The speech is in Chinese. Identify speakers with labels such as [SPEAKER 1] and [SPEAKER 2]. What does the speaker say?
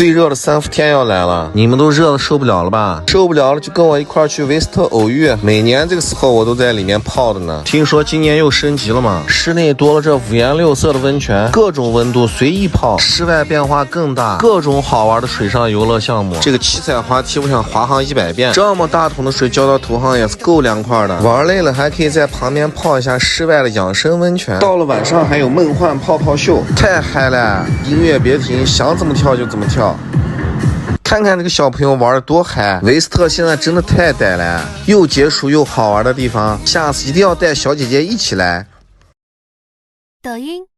[SPEAKER 1] 最热的3伏天要来了，你们都热的受不了了吧？受不了了就跟我一块去维斯特偶遇，每年这个时候我都在里面泡的呢。听说今年又升级了嘛，室内多了这5颜6色的温泉，各种温度随意泡，室外变化更大，各种好玩的水上游乐项目。这个七彩滑梯我想滑上100遍，这么大桶的水浇到头上也是够凉快的。玩累了还可以在旁边泡一下室外的养生温泉。到了晚上还有梦幻泡泡秀，太嗨了！音乐别停，想怎么跳就怎么跳。看看这个小朋友玩的多嗨！维斯特现在真的太呆了，又解暑又好玩的地方，下次一定要带小姐姐一起来。
[SPEAKER 2] 抖音。